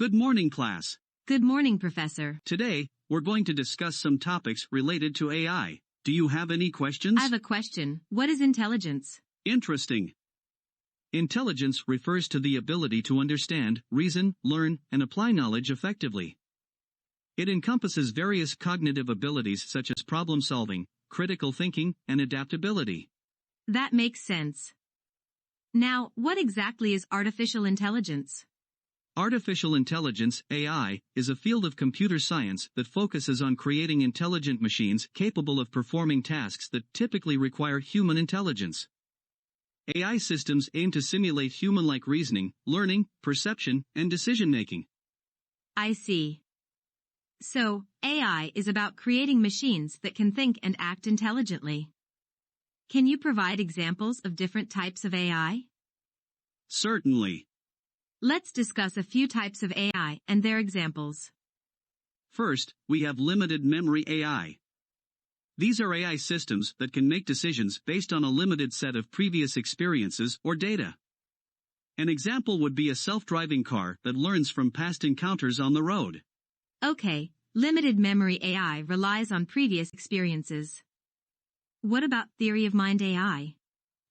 Good morning, class. Good morning, Professor. Today, we're going to discuss some topics related to AI. Do you have any questions? I have a question. What is intelligence? Interesting. Intelligence refers to the ability to understand, reason, learn, and apply knowledge effectively. It encompasses various cognitive abilities such as problem solving, critical thinking, and adaptability. That makes sense. Now, what exactly is artificial intelligence? Artificial intelligence, AI, is a field of computer science that focuses on creating intelligent machines capable of performing tasks that typically require human intelligence. AI systems aim to simulate human-like reasoning, learning, perception, and decision-making. I see. So, AI is about creating machines that can think and act intelligently. Can you provide examples of different types of AI? Certainly. Let's discuss a few types of AI and their examples. First, we have limited memory AI. These are AI systems that can make decisions based on a limited set of previous experiences or data. An example would be a self-driving car that learns from past encounters on the road. Okay, limited memory AI relies on previous experiences. What about theory of mind AI?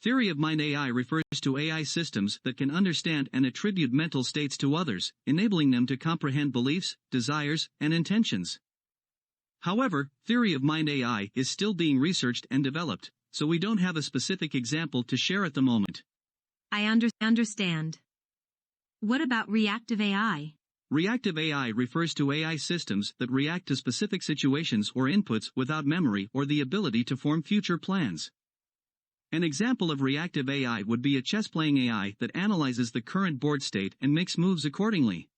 Theory of mind AI refers to AI systems that can understand and attribute mental states to others, enabling them to comprehend beliefs, desires, and intentions. However, theory of mind AI is still being researched and developed, so we don't have a specific example to share at the moment. I understand. What about reactive AI? Reactive AI refers to AI systems that react to specific situations or inputs without memory or the ability to form future plans. An example of reactive AI would be a chess-playing AI that analyzes the current board state and makes moves accordingly.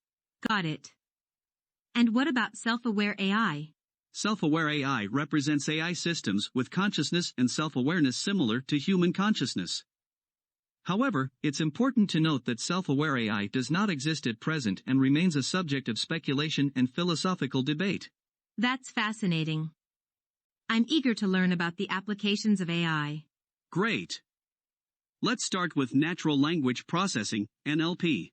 Got it. And what about self-aware AI? Self-aware AI represents AI systems with consciousness and self-awareness similar to human consciousness. However, it's important to note that self-aware AI does not exist at present and remains a subject of speculation and philosophical debate. That's fascinating. I'm eager to learn about the applications of AI. Great. Let's start with natural language processing, NLP.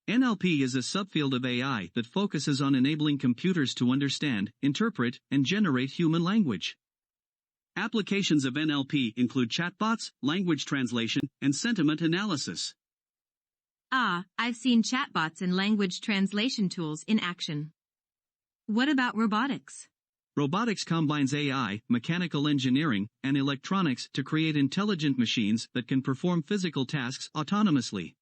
NLP is a subfield of AI that focuses on enabling computers to understand, interpret, and generate human language. Applications of NLP include chatbots, language translation, and sentiment analysis. I've seen chatbots and language translation tools in action. What about robotics? Robotics combines AI, mechanical engineering, and electronics to create intelligent machines that can perform physical tasks autonomously.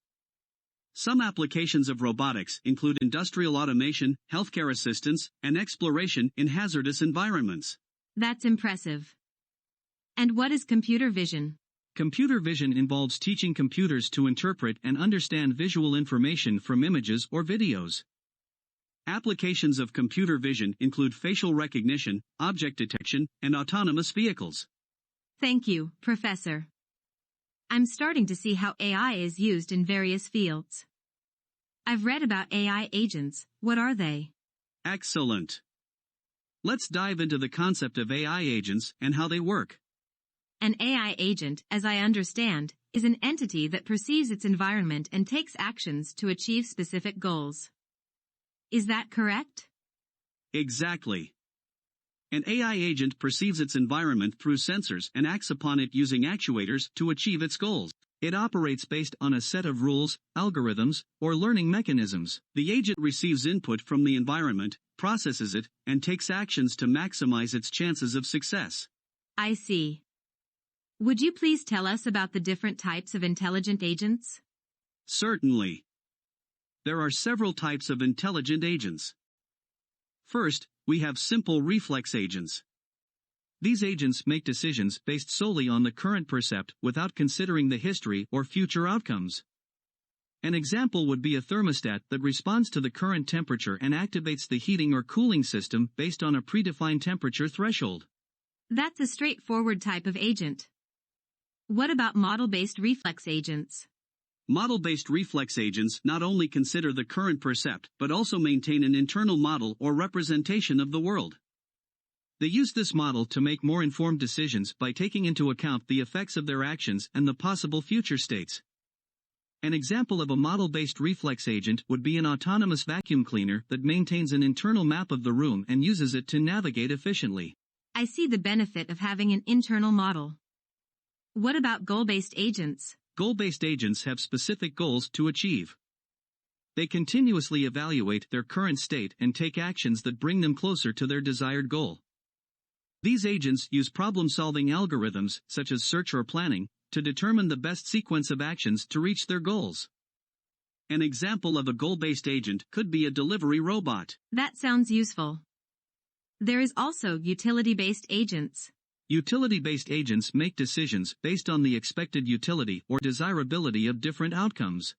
Some applications of robotics include industrial automation, healthcare assistance, and exploration in hazardous environments. That's impressive. And what is computer vision? Computer vision involves teaching computers to interpret and understand visual information from images or videos. Applications of computer vision include facial recognition, object detection, and autonomous vehicles. Thank you, Professor. I'm starting to see how AI is used in various fields. I've read about AI agents. What are they? Excellent. Let's dive into the concept of AI agents and how they work. An AI agent, as I understand, is an entity that perceives its environment and takes actions to achieve specific goals. Is that correct? Exactly. An AI agent perceives its environment through sensors and acts upon it using actuators to achieve its goals. It operates based on a set of rules, algorithms, or learning mechanisms. The agent receives input from the environment, processes it, and takes actions to maximize its chances of success. I see. Would you please tell us about the different types of intelligent agents? Certainly. There are several types of intelligent agents. First, we have simple reflex agents. These agents make decisions based solely on the current percept without considering the history or future outcomes. An example would be a thermostat that responds to the current temperature and activates the heating or cooling system based on a predefined temperature threshold. That's a straightforward type of agent. What about model-based reflex agents? Model-based reflex agents not only consider the current percept but also maintain an internal model or representation of the world. They use this model to make more informed decisions by taking into account the effects of their actions and the possible future states. An example of a model-based reflex agent would be an autonomous vacuum cleaner that maintains an internal map of the room and uses it to navigate efficiently. I see the benefit of having an internal model. What about goal-based agents? Goal-based agents have specific goals to achieve. They continuously evaluate their current state and take actions that bring them closer to their desired goal. These agents use problem-solving algorithms, such as search or planning, to determine the best sequence of actions to reach their goals. An example of a goal-based agent could be a delivery robot. That sounds useful. There is also utility-based agents. Utility-based agents make decisions based on the expected utility or desirability of different outcomes.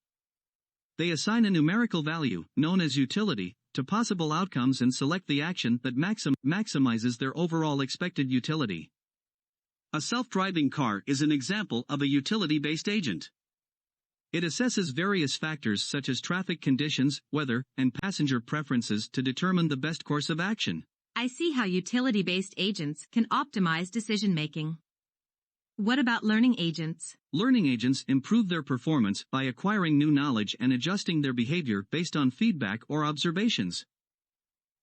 They assign a numerical value, known as utility, to possible outcomes and select the action that maximizes their overall expected utility. A self-driving car is an example of a utility-based agent. It assesses various factors such as traffic conditions, weather, and passenger preferences to determine the best course of action. I see how utility-based agents can optimize decision-making. What about learning agents? Learning agents improve their performance by acquiring new knowledge and adjusting their behavior based on feedback or observations.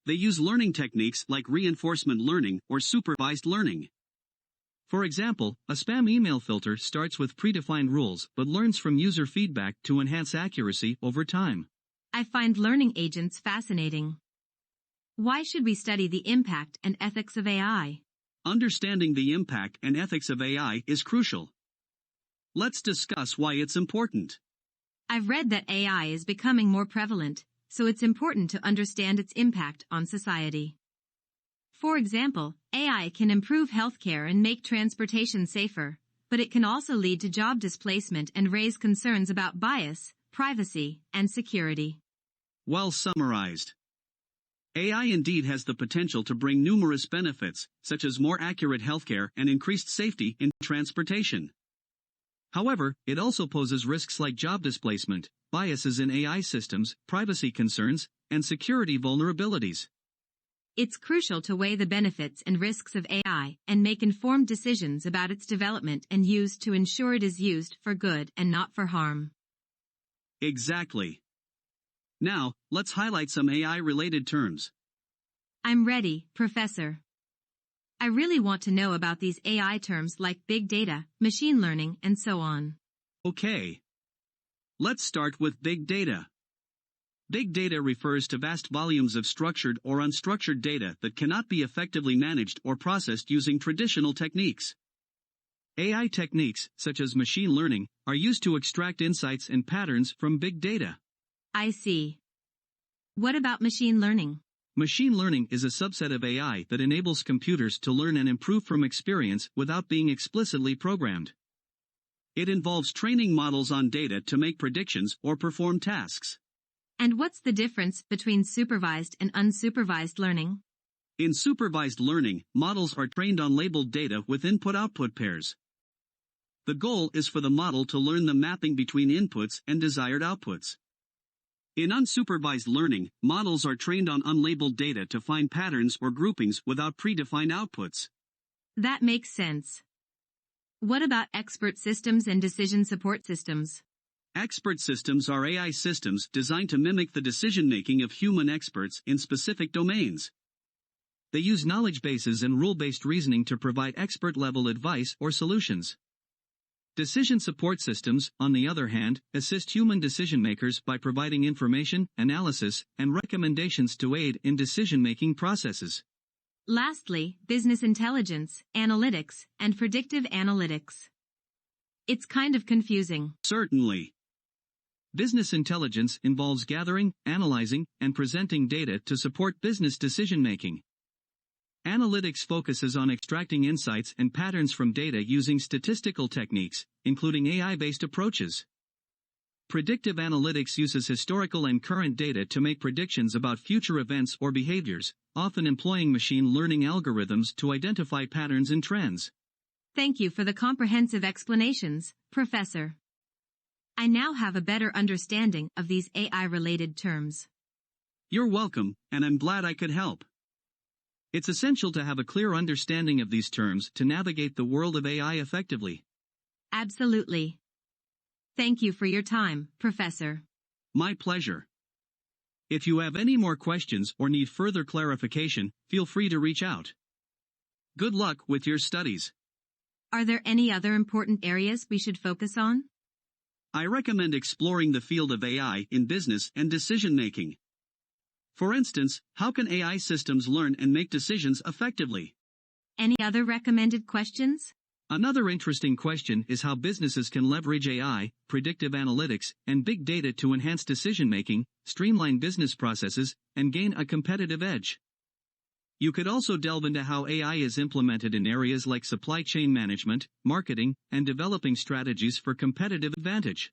They use learning techniques like reinforcement learning or supervised learning. For example, a spam email filter starts with predefined rules but learns from user feedback to enhance accuracy over time. I find learning agents fascinating. Why should we study the impact and ethics of AI? Understanding the impact and ethics of AI is crucial. Let's discuss why it's important. I've read that AI is becoming more prevalent, so it's important to understand its impact on society. For example, AI can improve healthcare and make transportation safer, but it can also lead to job displacement and raise concerns about bias, privacy, and security. Well summarized. AI indeed has the potential to bring numerous benefits, such as more accurate healthcare and increased safety in transportation. However, it also poses risks like job displacement, biases in AI systems, privacy concerns, and security vulnerabilities. It's crucial to weigh the benefits and risks of AI and make informed decisions about its development and use to ensure it is used for good and not for harm. Exactly. Now, let's highlight some AI-related terms. I'm ready, Professor. I really want to know about these AI terms like big data, machine learning, and so on. Okay. Let's start with big data. Big data refers to vast volumes of structured or unstructured data that cannot be effectively managed or processed using traditional techniques. AI techniques, such as machine learning, are used to extract insights and patterns from big data. I see. What about machine learning? Machine learning is a subset of AI that enables computers to learn and improve from experience without being explicitly programmed. It involves training models on data to make predictions or perform tasks. And what's the difference between supervised and unsupervised learning? In supervised learning, models are trained on labeled data with input-output pairs. The goal is for the model to learn the mapping between inputs and desired outputs. In unsupervised learning, models are trained on unlabeled data to find patterns or groupings without predefined outputs. That makes sense. What about expert systems and decision support systems? Expert systems are AI systems designed to mimic the decision-making of human experts in specific domains. They use knowledge bases and rule-based reasoning to provide expert-level advice or solutions. Decision support systems, on the other hand, assist human decision-makers by providing information, analysis, and recommendations to aid in decision-making processes. Lastly, business intelligence, analytics, and predictive analytics. It's kind of confusing. Certainly. Business intelligence involves gathering, analyzing, and presenting data to support business decision-making. Analytics focuses on extracting insights and patterns from data using statistical techniques, including AI-based approaches. Predictive analytics uses historical and current data to make predictions about future events or behaviors, often employing machine learning algorithms to identify patterns and trends. Thank you for the comprehensive explanations, Professor. I now have a better understanding of these AI-related terms. You're welcome, and I'm glad I could help. It's essential to have a clear understanding of these terms to navigate the world of AI effectively. Absolutely. Thank you for your time, Professor. My pleasure. If you have any more questions or need further clarification, feel free to reach out. Good luck with your studies. Are there any other important areas we should focus on? I recommend exploring the field of AI in business and decision-making. For instance, how can AI systems learn and make decisions effectively? Any other recommended questions? Another interesting question is how businesses can leverage AI, predictive analytics, and big data to enhance decision-making, streamline business processes, and gain a competitive edge. You could also delve into how AI is implemented in areas like supply chain management, marketing, and developing strategies for competitive advantage.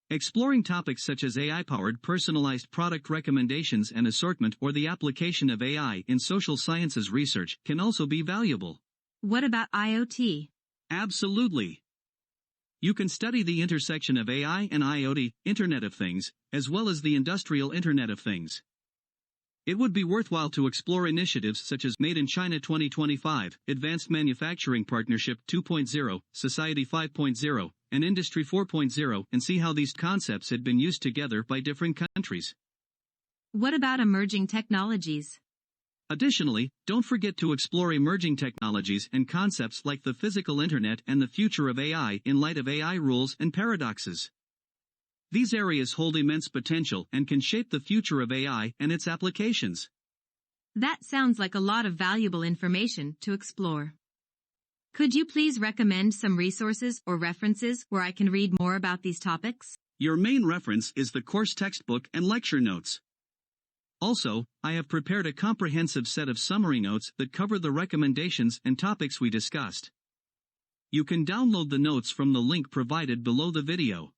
Exploring topics such as AI-powered personalized product recommendations and assortment or the application of AI in social sciences research can also be valuable. What about IoT? Absolutely. You can study the intersection of AI and IoT, Internet of Things, as well as the Industrial Internet of Things. It would be worthwhile to explore initiatives such as Made in China 2025, Advanced Manufacturing Partnership 2.0, Society 5.0, and Industry 4.0 and see how these concepts had been used together by different countries. What about emerging technologies? Additionally, don't forget to explore emerging technologies and concepts like the physical internet and the future of AI in light of AI rules and paradoxes. These areas hold immense potential and can shape the future of AI and its applications. That sounds like a lot of valuable information to explore. Could you please recommend some resources or references where I can read more about these topics? Your main reference is the course textbook and lecture notes. Also, I have prepared a comprehensive set of summary notes that cover the recommendations and topics we discussed. You can download the notes from the link provided below the video.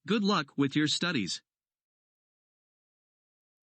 Good luck with your studies.